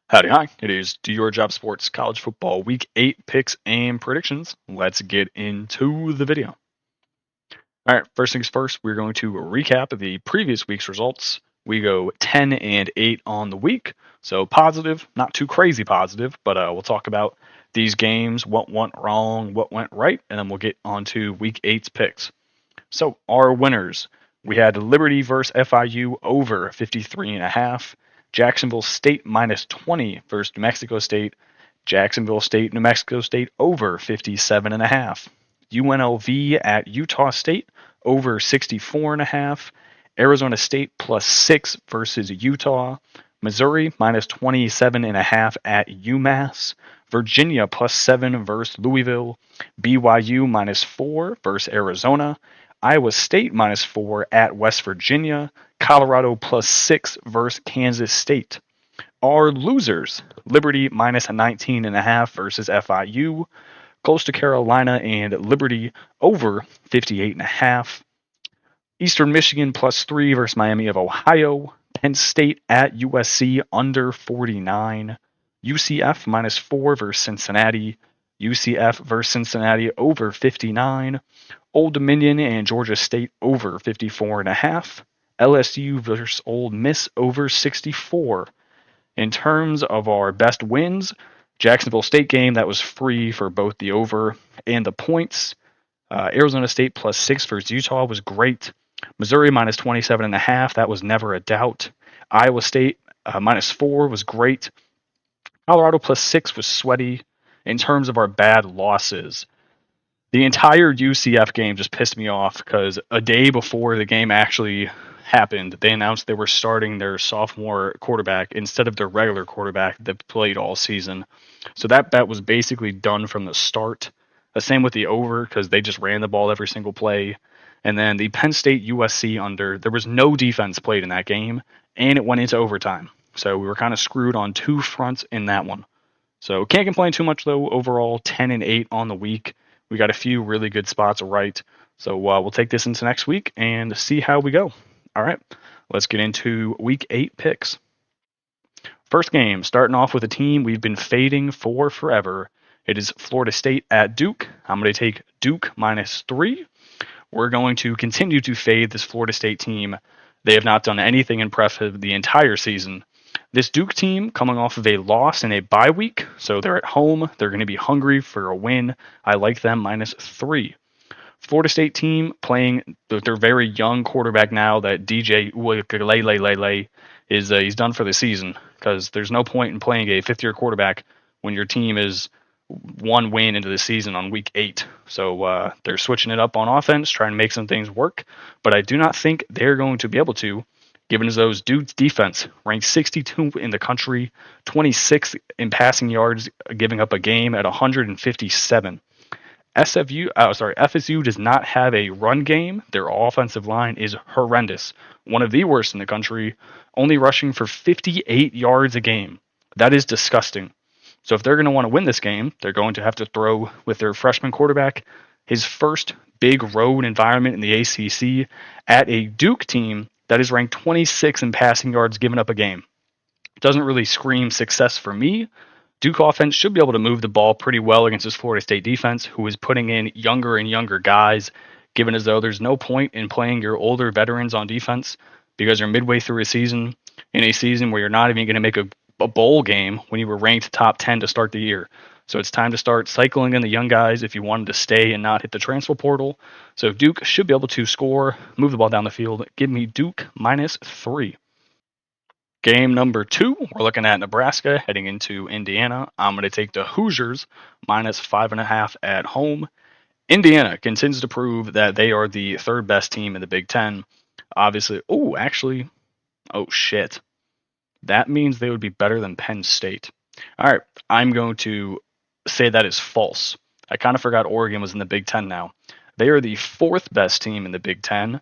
Howdy, hi. It is Do Your Job Sports College Football Week 8 picks and predictions. Let's get into the video. All right, first things first, we're going to recap the previous week's results. We go 10 and 8 on the week, so positive, not too crazy positive, but we'll talk about these games, what went wrong, what went right, and then we'll get on to Week 8's picks. So, our winners, we had Liberty versus FIU over 53.5. Jacksonville State minus 20 versus New Mexico State. Jacksonville State, New Mexico State over 57.5. UNLV at Utah State over 64.5. Arizona State plus 6 versus Utah. Missouri minus 27.5 at UMass. Virginia plus 7 versus Louisville. BYU minus 4 versus Arizona. Iowa State minus 4 at West Virginia. Colorado plus 6 versus Kansas State. Our losers, Liberty minus 19.5 versus FIU. Coastal Carolina and Liberty over 58.5. Eastern Michigan plus 3 versus Miami of Ohio. Penn State at USC under 49. UCF minus 4 versus Cincinnati. UCF versus Cincinnati over 59. Old Dominion and Georgia State over 54.5. LSU versus Ole Miss over 64. In terms of our best wins, Jacksonville State game, that was free for both the over and the points. Arizona State plus 6 versus Utah was great. Missouri minus 27.5, that was never a doubt. Iowa State minus 4 was great. Colorado plus 6 was sweaty. In terms of our bad losses, the entire UCF game just pissed me off because a day before the game actually happened, they announced they were starting their sophomore quarterback instead of their regular quarterback that played all season. So that bet was basically done from the start. The same with the over because they just ran the ball every single play. And then the Penn State USC under, there was no defense played in that game, and it went into overtime. So we were kind of screwed on two fronts in that one. So can't complain too much though. Overall, 10 and 8 on the week. We got a few really good spots right. So we'll take this into next week and see how we go. All right, let's get into Week 8 picks. First game, starting off with a team we've been fading for forever. It is Florida State at Duke. I'm going to take Duke minus 3. We're going to continue to fade this Florida State team. They have not done anything impressive the entire season. This Duke team coming off of a loss in a bye week, so they're at home. They're going to be hungry for a win. I like them minus 3. Florida State team playing their very young quarterback now, that DJ Uiagalelei is he's done for the season because there's no point in playing a fifth-year quarterback when your team is one win into the season on week 8. So they're switching it up on offense, trying to make some things work, but I do not think they're going to be able to, given as those dudes' defense ranked 62 in the country, 26 in passing yards, giving up a game at 157. FSU does not have a run game. Their offensive line is horrendous, one of the worst in the country, only rushing for 58 yards a game. That is disgusting. So if they're going to want to win this game, they're going to have to throw with their freshman quarterback, his first big road environment in the ACC, at a Duke team that is ranked 26 in passing yards given up a game. It doesn't really scream success for me. Duke offense should be able to move the ball pretty well against this Florida State defense, who is putting in younger and younger guys, given as though there's no point in playing your older veterans on defense because you're midway through a season, in a season where you're not even going to make a bowl game when you were ranked top 10 to start the year. So it's time to start cycling in the young guys if you wanted to stay and not hit the transfer portal. So Duke should be able to score, move the ball down the field. Give me Duke minus 3. Game number 2, we're looking at Nebraska heading into Indiana. I'm going to take the Hoosiers minus 5.5 at home. Indiana continues to prove that they are the third best team in the Big Ten. Obviously, oh shit. That means they would be better than Penn State. All right, I'm going to say that is false. I kind of forgot Oregon was in the Big Ten now. They are the fourth best team in the Big Ten.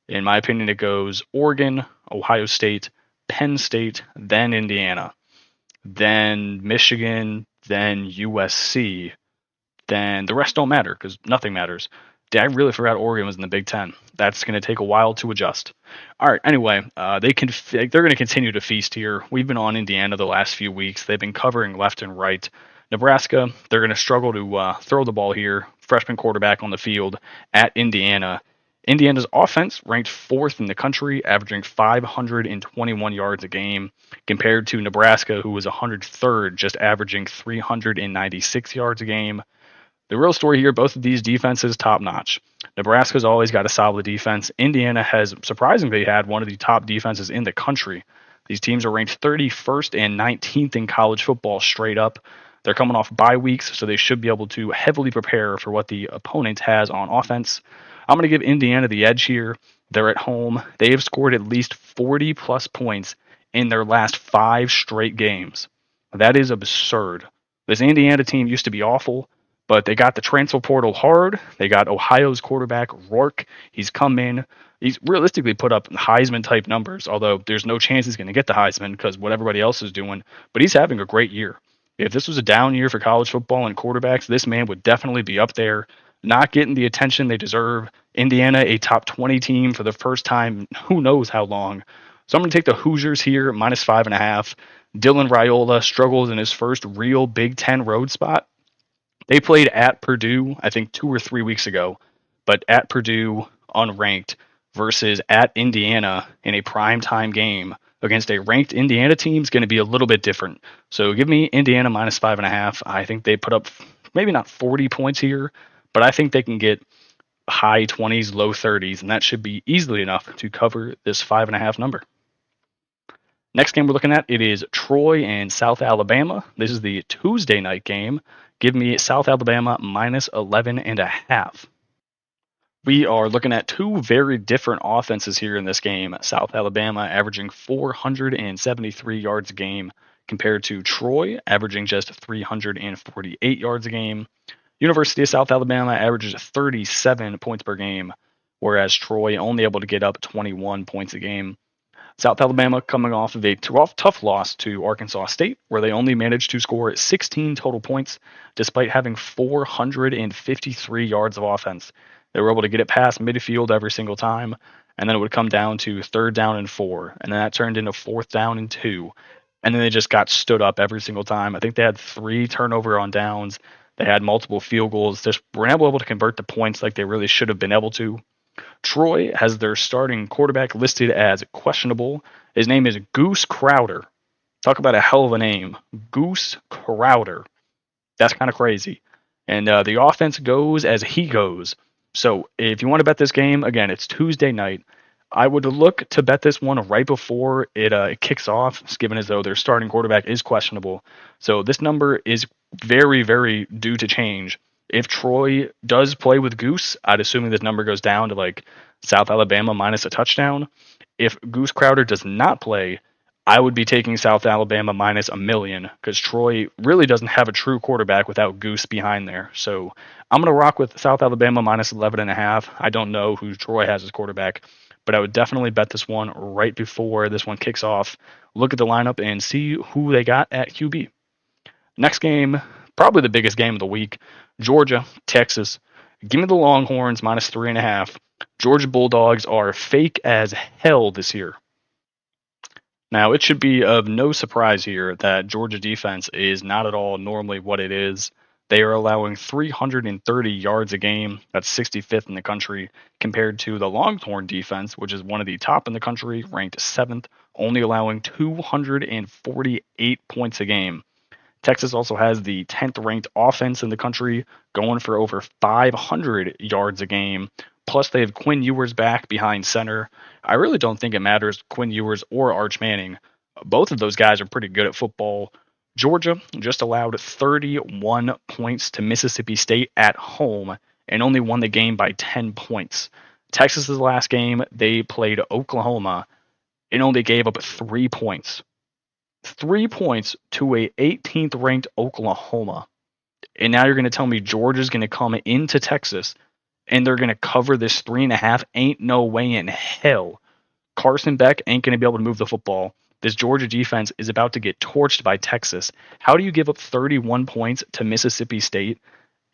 In my opinion, it goes Oregon, Ohio State, Penn State, then Indiana, then Michigan, then USC, then the rest don't matter because nothing matters. I really forgot Oregon was in the Big Ten. That's going to take a while to adjust. All right. Anyway, they're going to continue to feast here. We've been on Indiana the last few weeks. They've been covering left and right. Nebraska, they're going to struggle to throw the ball here. Freshman quarterback on the field at Indiana. Indiana's offense ranked fourth in the country, averaging 521 yards a game, compared to Nebraska, who was 103rd, just averaging 396 yards a game. The real story here, both of these defenses top notch. Nebraska's always got a solid defense. Indiana has surprisingly had one of the top defenses in the country. These teams are ranked 31st and 19th in college football straight up. They're coming off bye weeks, so they should be able to heavily prepare for what the opponent has on offense. I'm going to give Indiana the edge here. They're at home. They have scored at least 40 plus points in their last 5 straight games. That is absurd. This Indiana team used to be awful, but they got the transfer portal hard. They got Ohio's quarterback, Rourke. He's come in. He's realistically put up Heisman type numbers, although there's no chance he's going to get the Heisman because what everybody else is doing. But he's having a great year. If this was a down year for college football and quarterbacks, this man would definitely be up there, not getting the attention they deserve. Indiana, a top 20 team for the first time, who knows how long. So I'm going to take the Hoosiers here, minus 5.5. Dylan Raiola struggles in his first real Big Ten road spot. They played at Purdue, I think 2 or 3 weeks ago, but at Purdue, unranked, versus at Indiana in a primetime game against a ranked Indiana team is going to be a little bit different. So give me Indiana minus 5.5. I think they put up maybe not 40 points here, but I think they can get high 20s, low 30s, and that should be easily enough to cover this 5.5 number. Next game we're looking at, it is Troy and South Alabama. This is the Tuesday night game. Give me South Alabama minus 11.5. We are looking at two very different offenses here in this game. South Alabama averaging 473 yards a game compared to Troy averaging just 348 yards a game. University of South Alabama averages 37 points per game, whereas Troy only able to get up 21 points a game. South Alabama coming off of a tough loss to Arkansas State, where they only managed to score 16 total points despite having 453 yards of offense. They were able to get it past midfield every single time, and then it would come down to 3rd down and 4, and then that turned into 4th down and 2, and then they just got stood up every single time. I think they had 3 turnover on downs. They had multiple field goals. Just were never able to convert the points like they really should have been able to. Troy has their starting quarterback listed as questionable. His name is Goose Crowder. Talk about a hell of a name. Goose Crowder. That's kind of crazy. And the offense goes as he goes. So if you want to bet this game, again, it's Tuesday night. I would look to bet this one right before it kicks off, given as though their starting quarterback is questionable. So this number is very, very due to change. If Troy does play with Goose, I'd assume this number goes down to like South Alabama minus a touchdown. If Goose Crowder does not play, I would be taking South Alabama minus a million because Troy really doesn't have a true quarterback without Goose behind there. So I'm going to rock with South Alabama minus 11.5. I don't know who Troy has as quarterback, but I would definitely bet this one right before this one kicks off. Look at the lineup and see who they got at QB. Next game, probably the biggest game of the week, Georgia, Texas. Give me the Longhorns minus 3.5. Georgia Bulldogs are fake as hell this year. Now, it should be of no surprise here that Georgia defense is not at all normally what it is. They are allowing 330 yards a game. That's 65th in the country, compared to the Longhorn defense, which is one of the top in the country, ranked 7th, only allowing 248 points a game. Texas also has the 10th ranked offense in the country, going for over 500 yards a game. Plus, they have Quinn Ewers back behind center. I really don't think it matters Quinn Ewers or Arch Manning. Both of those guys are pretty good at football. Georgia just allowed 31 points to Mississippi State at home and only won the game by 10 points. Texas's last game, they played Oklahoma and only gave up 3 points. 3 points to a 18th ranked Oklahoma. And now you're going to tell me Georgia's going to come into Texas and they're going to cover this 3.5? Ain't no way in hell. Carson Beck ain't going to be able to move the football. This Georgia defense is about to get torched by Texas. How do you give up 31 points to Mississippi State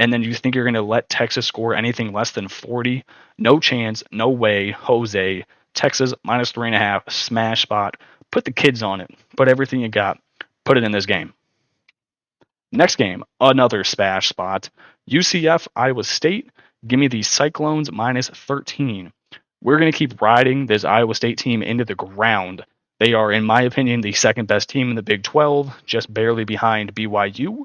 and then you think you're going to let Texas score anything less than 40? No chance, no way, Jose. Texas minus 3.5, smash spot. Put the kids on it. Put everything you got. Put it in this game. Next game, another smash spot. UCF, Iowa State. Give me the Cyclones minus 13. We're going to keep riding this Iowa State team into the ground. They are, in my opinion, the second best team in the Big 12, just barely behind BYU.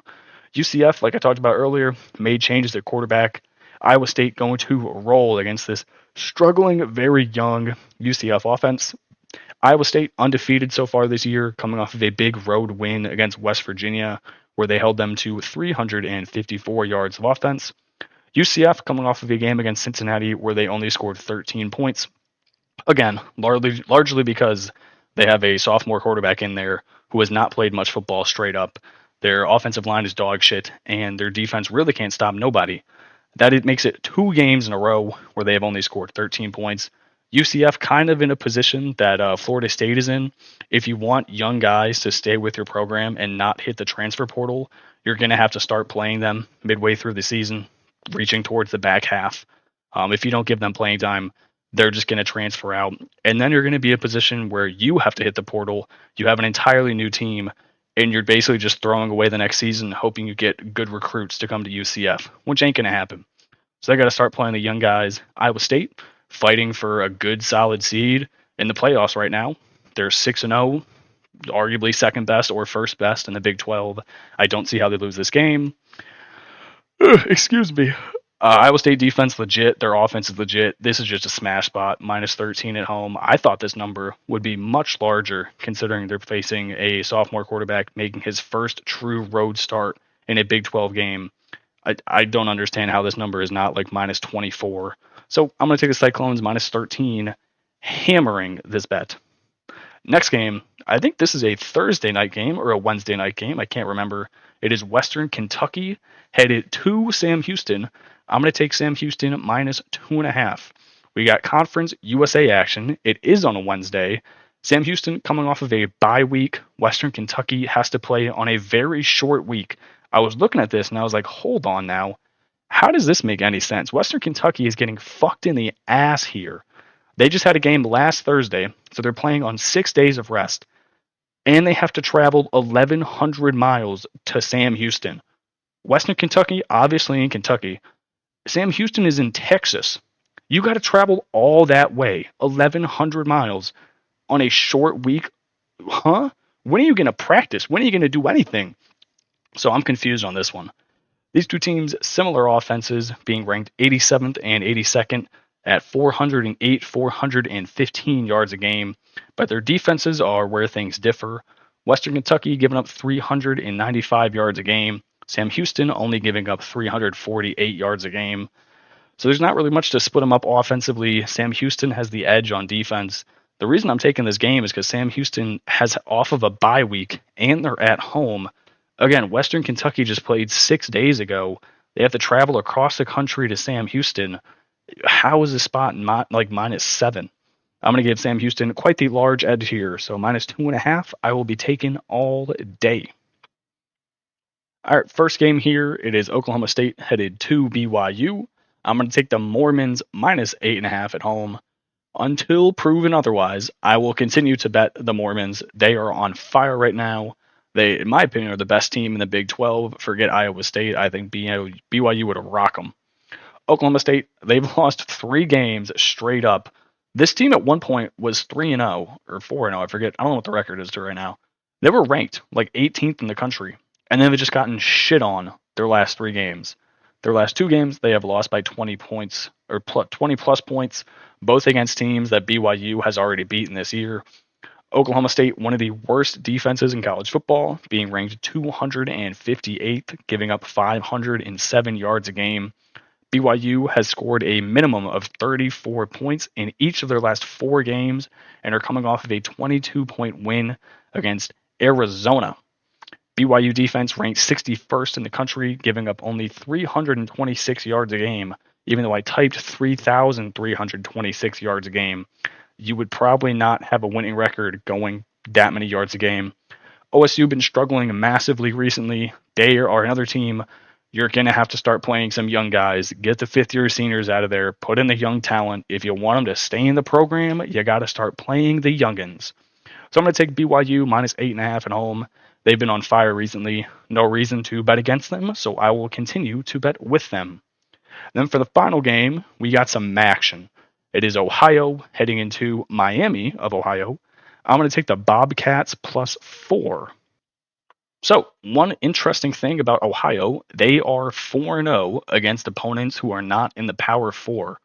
UCF, like I talked about earlier, made changes at quarterback. Iowa State going to roll against this struggling, very young UCF offense. Iowa State undefeated so far this year, coming off of a big road win against West Virginia, where they held them to 354 yards of offense. UCF coming off of a game against Cincinnati where they only scored 13 points. Again, largely because they have a sophomore quarterback in there who has not played much football straight up. Their offensive line is dog shit, and their defense really can't stop nobody. That it makes it 2 games in a row where they have only scored 13 points. UCF kind of in a position that Florida State is in. If you want young guys to stay with your program and not hit the transfer portal, you're going to have to start playing them midway through the season, reaching towards the back half. If you don't give them playing time, they're just going to transfer out. And then you're going to be in a position where you have to hit the portal. You have an entirely new team, and you're basically just throwing away the next season, hoping you get good recruits to come to UCF, which ain't going to happen. So they got to start playing the young guys. Iowa State fighting for a good, solid seed in the playoffs right now. They're 6-0, arguably second best or first best in the Big 12. I don't see how they lose this game. Excuse me. Iowa State defense legit. Their offense is legit. This is just a smash spot. Minus 13 at home. I thought this number would be much larger considering they're facing a sophomore quarterback making his first true road start in a Big 12 game. I don't understand how this number is not like minus 24. So I'm going to take the Cyclones minus 13, hammering this bet. Next game, I think this is a Thursday night game or a Wednesday night game. I can't remember. It is Western Kentucky headed to Sam Houston. I'm going to take Sam Houston minus 2.5. We got Conference USA action. It is on a Wednesday. Sam Houston coming off of a bye week. Western Kentucky has to play on a very short week. I was looking at this and I was like, hold on now. How does this make any sense? Western Kentucky is getting fucked in the ass here. They just had a game last Thursday, so they're playing on 6 days of rest. And they have to travel 1,100 miles to Sam Houston. Western Kentucky, obviously in Kentucky. Sam Houston is in Texas. You got to travel all that way, 1,100 miles, on a short week. Huh? When are you going to practice? When are you going to do anything? So I'm confused on this one. These two teams, similar offenses, being ranked 87th and 82nd at 408, 415 yards a game, but their defenses are where things differ. Western Kentucky giving up 395 yards a game. Sam Houston only giving up 348 yards a game. So there's not really much to split them up offensively. Sam Houston has the edge on defense. The reason I'm taking this game is because Sam Houston has off of a bye week and they're at home. Again, Western Kentucky just played 6 days ago. They have to travel across the country to Sam Houston. How is this spot like minus 7? I'm going to give Sam Houston quite the large edge here. So minus 2.5, I will be taking all day. All right, first game here. It is Oklahoma State headed to BYU. I'm going to take the Mormons minus 8.5 at home. Until proven otherwise, I will continue to bet the Mormons. They are on fire right now. They, in my opinion, are the best team in the Big 12. Forget Iowa State. I think BYU would rock them. Oklahoma State, they've lost 3 games straight up. This team at one point was 3-0 or 4-0. I forget. I don't know what the record is to right now. They were ranked like 18th in the country, and then they've just gotten shit on their last 3 games. Their last 2 games, they have lost by 20 points or 20 plus points, both against teams that BYU has already beaten this year. Oklahoma State, one of the worst defenses in college football, being ranked 258th, giving up 507 yards a game. BYU has scored a minimum of 34 points in each of their last 4 games and are coming off of a 22-point win against Arizona. BYU defense ranked 61st in the country, giving up only 326 yards a game. Even though I typed 3,326 yards a game, you would probably not have a winning record going that many yards a game. OSU been struggling massively recently. They are another team You're going to have to start playing some young guys, get the fifth-year seniors out of there, put in the young talent. If you want them to stay in the program, you got to start playing the youngins. So I'm going to take BYU minus 8.5 at home. They've been on fire recently. No reason to bet against them, so I will continue to bet with them. Then for the final game, we got some action. It is Ohio heading into Miami of Ohio. I'm going to take the Bobcats plus 4. So, one interesting thing about Ohio, they are 4-0 against opponents who are not in the Power 4.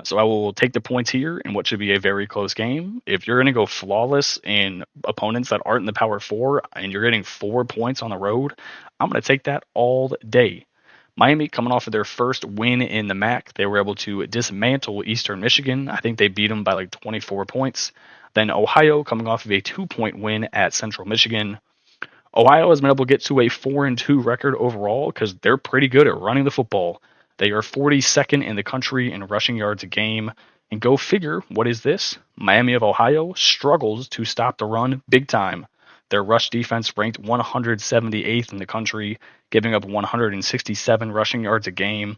So I will take the points here in what should be a very close game. If you're going to go flawless in opponents that aren't in the Power 4 and you're getting 4 points on the road, I'm going to take that all day. Miami coming off of their first win in the MAC, they were able to dismantle Eastern Michigan. I think they beat them by like 24 points. Then Ohio coming off of a 2-point win at Central Michigan. Ohio has been able to get to a 4-2 record overall because they're pretty good at running the football. They are 42nd in the country in rushing yards a game. And go figure, what is this? Miami of Ohio struggles to stop the run big time. Their rush defense ranked 178th in the country, giving up 167 rushing yards a game.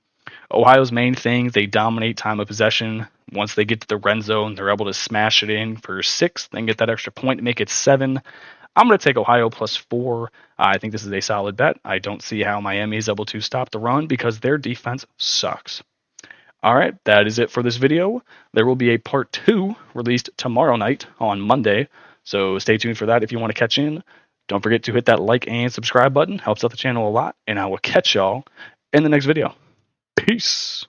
Ohio's main thing, they dominate time of possession. Once they get to the red zone, they're able to smash it in for 6, then get that extra point to make it 7. I'm going to take Ohio plus 4. I think this is a solid bet. I don't see how Miami is able to stop the run because their defense sucks. All right, that is it for this video. There will be a part 2 released tomorrow night on Monday, so stay tuned for that if you want to catch in. Don't forget to hit that like and subscribe button. Helps out the channel a lot, and I will catch y'all in the next video. Peace.